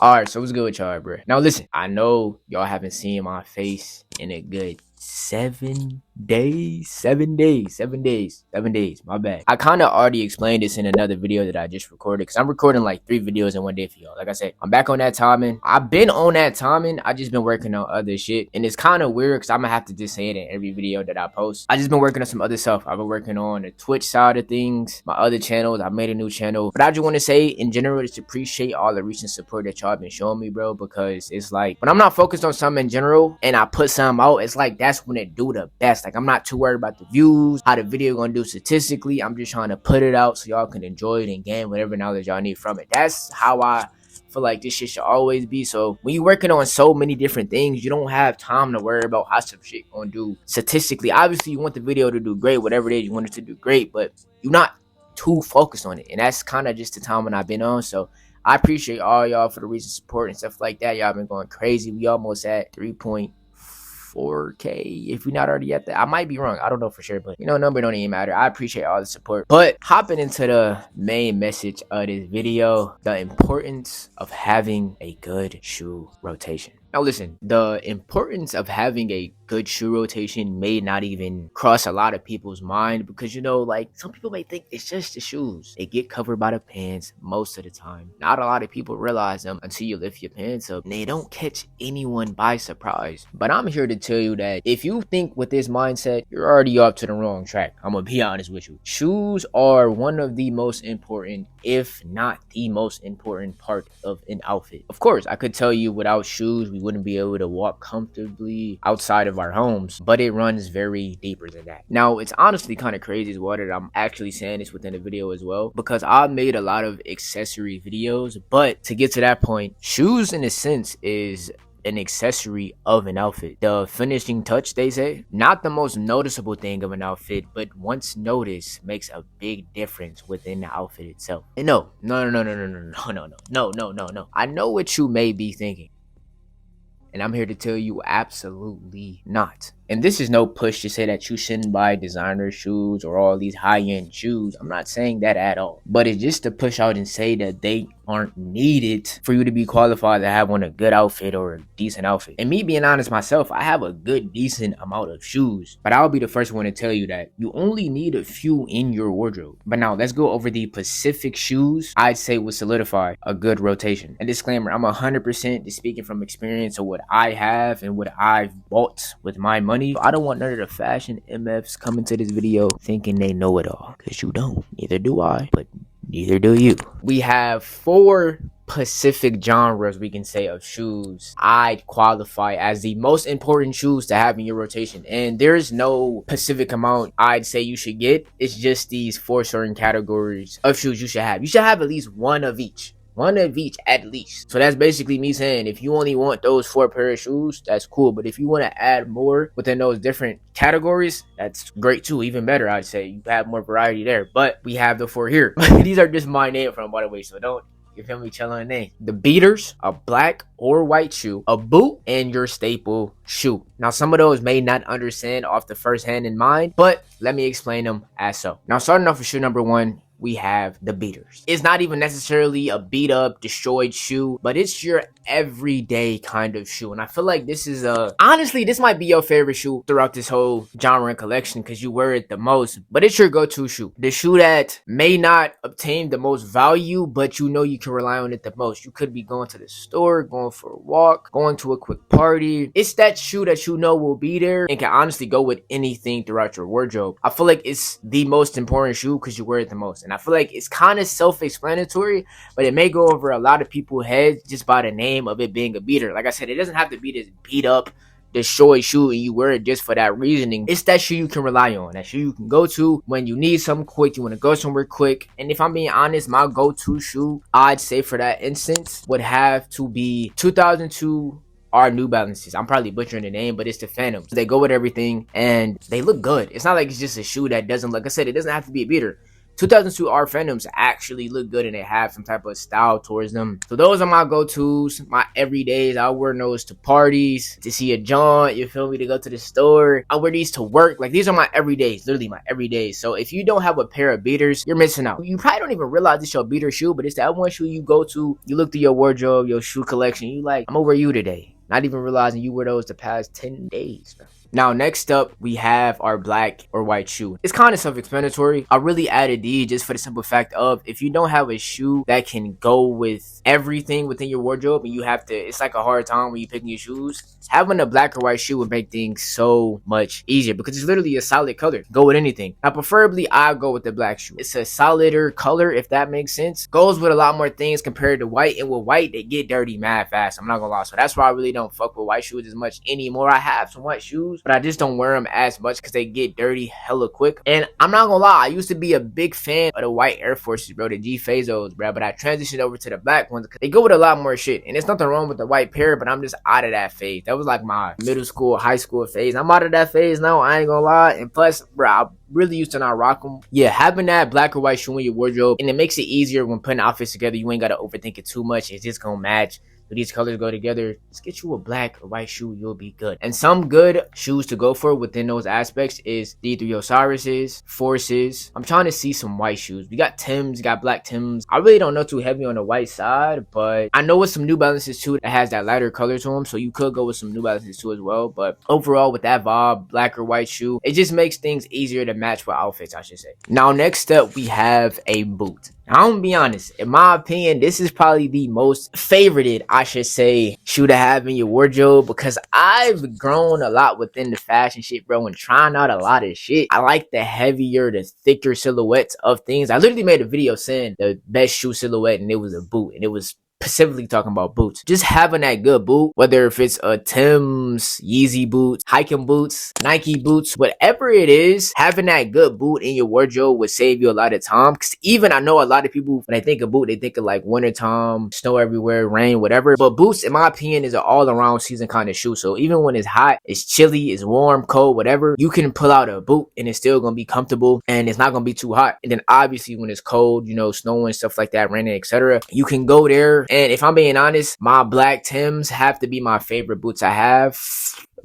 Alright, so what's good with y'all, bro? Now listen, I know y'all haven't seen my face in a good 7 days. 7 days. 7 days. 7 days. My bad. I kind of already explained this in another video that I just recorded because I'm recording like 3 videos in one day for y'all. Like I said, I'm back on that timing. I've been on that timing. I just been working on other shit. And it's kind of weird because I'm going to have to just say it in every video that I post. I just been working on some other stuff. I've been working on the Twitch side of things, my other channels. I made a new channel. But I just want to say in general, just appreciate all the recent support that y'all been showing me, bro. Because it's like when I'm not focused on something in general and I put something out, it's like that's when it do the best. Like I'm not too worried about the views, how the video gonna do statistically. I'm just trying to put it out so y'all can enjoy it and gain whatever knowledge y'all need from it. That's how I feel like this shit should always be. So when you're working on so many different things, you don't have time to worry about how some shit gonna do statistically. Obviously you want the video to do great, whatever it is you want it to do great, but you're not too focused on it. And that's kind of just the time when I've been on. So I appreciate all y'all for the recent support and stuff like that. Y'all been going crazy. We almost at 3.4K. If we're not already at that, I might be wrong. I don't know for sure, but number don't even matter. I appreciate all the support. But hopping into the main message of this video, the importance of having a good shoe rotation. Now listen, the importance of having a good shoe rotation may not even cross a lot of people's mind because like some people may think it's just the shoes. They get covered by the pants most of the time. Not a lot of people realize them until you lift your pants up and they don't catch anyone by surprise. But I'm here to tell you that if you think with this mindset, you're already off to the wrong track. I'm gonna be honest with you. Shoes are one of the most important, if not the most important part of an outfit. Of course, I could tell you without shoes, we wouldn't be able to walk comfortably outside of our homes, but it runs very deeper than that. Now, it's honestly kind of crazy as well that I'm actually saying this within the video as well, because I've made a lot of accessory videos, but to get to that point, shoes in a sense is an accessory of an outfit. The finishing touch, they say, not the most noticeable thing of an outfit, but once noticed makes a big difference within the outfit itself. And no. I know what you may be thinking, and I'm here to tell you absolutely not. And this is no push to say that you shouldn't buy designer shoes or all these high-end shoes. I'm not saying that at all. But it's just to push out and say that they aren't needed for you to be qualified to have on a good outfit or a decent outfit. And me being honest myself, I have a good, decent amount of shoes. But I'll be the first one to tell you that you only need a few in your wardrobe. But now let's go over the specific shoes I'd say would solidify a good rotation. And disclaimer, I'm 100% just speaking from experience of what I have and what I've bought with my money. I don't want none of the fashion MFs coming to this video thinking they know it all, because you don't. Neither do I, but neither do you. We have 4 specific genres we can say of shoes I'd qualify as the most important shoes to have in your rotation, and there's no specific amount I'd say you should get. It's just these 4 certain categories of shoes you should have. You should have at least one of each at least. So that's basically me saying if you only want those 4 pair of shoes, that's cool. But if you want to add more within those different categories, that's great too. Even better, I'd say. You have more variety there. But we have the 4 here. These are just my name from, by the way, so don't, you feel me, chill on the name. The beaters, a black or white shoe, a boot, and your staple shoe. Now, some of those may not understand off the first hand in mind, but let me explain them as so. Now, starting off with shoe number 1, we have the beaters. It's not even necessarily a beat up, destroyed shoe, but it's your everyday kind of shoe. And I feel like this is honestly, this might be your favorite shoe throughout this whole genre and collection because you wear it the most, but it's your go-to shoe. The shoe that may not obtain the most value, but you can rely on it the most. You could be going to the store, going for a walk, going to a quick party. It's that shoe that will be there and can honestly go with anything throughout your wardrobe. I feel like it's the most important shoe because you wear it the most. And I feel like it's kind of self-explanatory, but it may go over a lot of people's heads just by the name of it being a beater. Like I said, it doesn't have to be this beat up, destroyed shoe and you wear it just for that reasoning. It's that shoe you can rely on, that shoe you can go to when you need something quick, you want to go somewhere quick. And if I'm being honest, my go-to shoe, I'd say for that instance, would have to be 2002 are New Balances. I'm probably butchering the name, but it's the Phantoms. They go with everything and they look good. It's not like it's just a shoe that doesn't, like I said, it doesn't have to be a beater. 2002 R Phantoms actually look good and they have some type of style towards them. So those are my go-tos, my everydays. I wear those to parties, to see a joint, you feel me, to go to the store. I wear these to work. Like, these are my everydays, literally my everydays. So if you don't have a pair of beaters, you're missing out. You probably don't even realize it's your beater shoe, but it's that one shoe you go to, you look through your wardrobe, your shoe collection, you like, I'm over you today. Not even realizing you wear those the past 10 days, bro. Now, next up, we have our black or white shoe. It's kind of self-explanatory. I really added these just for the simple fact of, if you don't have a shoe that can go with everything within your wardrobe and you have to, it's like a hard time when you're picking your shoes, having a black or white shoe would make things so much easier because it's literally a solid color. Go with anything. Now, preferably, I go with the black shoe. It's a solider color, if that makes sense. Goes with a lot more things compared to white, and with white, they get dirty mad fast. I'm not gonna lie. So that's why I really don't fuck with white shoes as much anymore. I have some white shoes, but I just don't wear them as much because they get dirty hella quick. And I'm not gonna lie, I used to be a big fan of the white Air Forces, bro, the G Fazos, bro, but I transitioned over to the black ones because they go with a lot more shit. And there's nothing wrong with the white pair, but I'm just out of that phase. That was like my middle school, high school phase. I'm out of that phase now, I ain't gonna lie. And plus, bro, I really used to not rock them. Yeah, having that black or white shoe in your wardrobe, and it makes it easier when putting outfits together. You ain't gotta overthink it too much. It's just gonna match. So these colors go together. Just get you a black or white shoe, you'll be good. And some good shoes to go for within those aspects is D3 Osiris's, Forces. I'm trying to see some white shoes. We got Tims, got black Tims. I really don't know too heavy on the white side, but I know with some New Balances too that has that lighter color to them, so you could go with some New Balances too as well. But overall, with that vibe, black or white shoe, it just makes things easier to match with outfits, I should say. Now, next up, we have a boot. I'm gonna be honest, in my opinion, this is probably the most favorited, I should say, shoe to have in your wardrobe because I've grown a lot within the fashion shit, bro, and trying out a lot of shit. I like the heavier, the thicker silhouettes of things. I literally made a video saying the best shoe silhouette, and it was a boot, and it was specifically talking about boots. Just having that good boot, whether if it's a Tim's, Yeezy boots, hiking boots, Nike boots, whatever it is, having that good boot in your wardrobe would save you a lot of time. Because even I know a lot of people, when they think of boot, they think of like wintertime, snow everywhere, rain, whatever. But boots, in my opinion, is an all-around season kind of shoe. So even when it's hot, it's chilly, it's warm, cold, whatever, you can pull out a boot and it's still gonna be comfortable and it's not gonna be too hot. And then obviously when it's cold, you know, snowing, stuff like that, raining, etc., you can go there. And if I'm being honest, my black Tims have to be my favorite boots I have.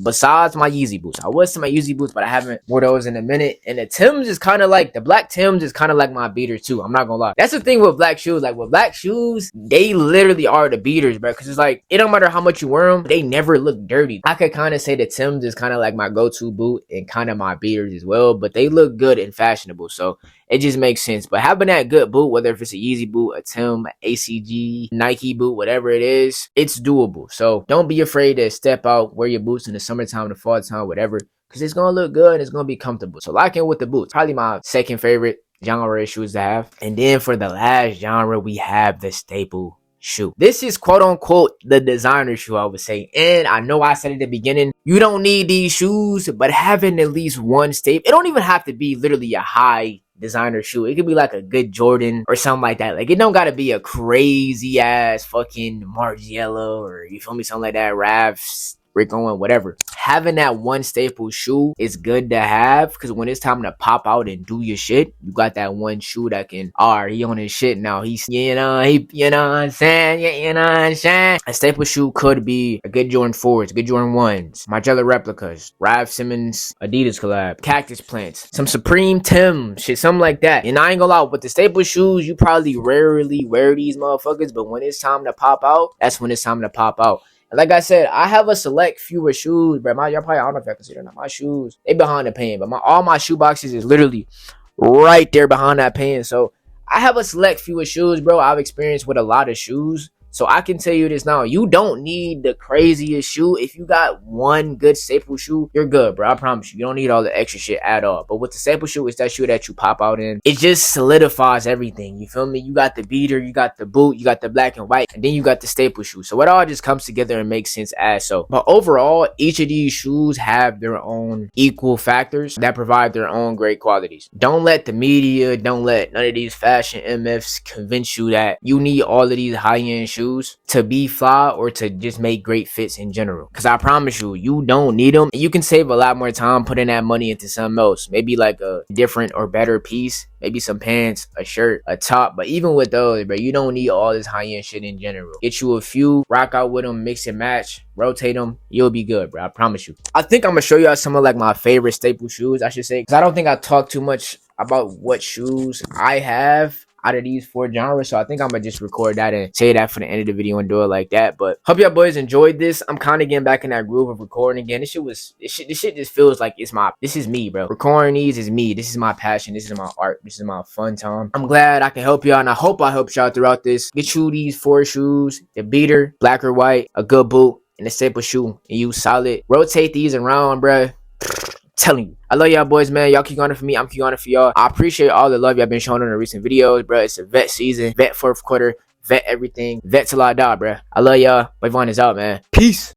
Besides my Yeezy boots. I was to my Yeezy boots, but I haven't wore those in a minute. And the Tims is kind of like, the black Tims is kind of like my beaters too. I'm not gonna lie. That's the thing with black shoes. Like with black shoes, they literally are the beaters, bro. Because it's like, it don't matter how much you wear them, they never look dirty. I could kind of say the Tims is kind of like my go-to boot and kind of my beaters as well. But they look good and fashionable. So it just makes sense. But having that good boot, whether if it's a Yeezy boot, a Tim, ACG, Nike boot, whatever it is, it's doable. So don't be afraid to step out, wear your boots in the summertime, the fall time, whatever, because it's gonna look good and it's gonna be comfortable. So lock in with the boots. Probably my second favorite genre of shoes to have. And then for the last genre, we have the staple shoe. This is quote unquote the designer shoe, I would say. And I know I said at the beginning, you don't need these shoes, but having at least one staple, it don't even have to be literally a high designer shoe. It could be like a good Jordan or something like that. Like, it don't gotta be a crazy ass fucking Margiela or, you feel me, something like that, Ravs, Rick Owen, whatever. Having that one staple shoe is good to have because when it's time to pop out and do your shit, you got that one shoe that can, alright, he on his shit now. He's, you know what I'm saying? Yeah, you know what I'm saying? A staple shoe could be a good Jordan 4s, good Jordan 1s, Margiela replicas, Raf Simons Adidas collab, Cactus Plants, some Supreme Tim shit, something like that. And I ain't gonna lie, with the staple shoes, you probably rarely wear these motherfuckers, but when it's time to pop out, that's when it's time to pop out. Like I said, I have a select fewer shoes, bro. Y'all probably, I don't know if y'all consider that my shoes. They behind the pan, but all my shoe boxes is literally right there behind that pan. So I have a select fewer shoes, bro. I've experienced with a lot of shoes. So I can tell you this now. You don't need the craziest shoe. If you got one good staple shoe, you're good, bro. I promise you. You don't need all the extra shit at all. But with the staple shoe, it's that shoe that you pop out in. It just solidifies everything. You feel me? You got the beater, you got the boot, you got the black and white, and then you got the staple shoe. So it all just comes together and makes sense as so. But overall, each of these shoes have their own equal factors that provide their own great qualities. Don't let the media, don't let none of these fashion MFs convince you that you need all of these high-end shoes shoes to be fly or to just make great fits in general. Because I promise you, you don't need them. And you can save a lot more time putting that money into something else. Maybe like a different or better piece. Maybe some pants, a shirt, a top. But even with those, bro, you don't need all this high-end shit in general. Get you a few, rock out with them, mix and match, rotate them. You'll be good, bro. I promise you. I think I'm going to show y'all some of like my favorite staple shoes, I should say. Because I don't think I talk too much about what shoes I have out of these 4 genres. So I think I'm gonna just record that and say that for the end of the video and do it like that. But hope y'all boys enjoyed this. I'm kind of getting back in that groove of recording again. This shit just feels like this is me, bro. Recording these is me. This is my passion. This is my art. This is my fun time. I'm glad I can help y'all, and I hope I helped y'all throughout this. Get you these 4 shoes, the beater, black or white, a good boot, and a staple shoe, and you solid. Rotate these around, bruh. Telling you, I love y'all boys, man. Y'all keep on it for me. I'm keep on it for y'all. I appreciate all the love y'all been showing on the recent videos, bro. It's a vet season, vet fourth quarter, vet everything, vet till I die, bro. I love y'all. Vaughn is out, man. Peace.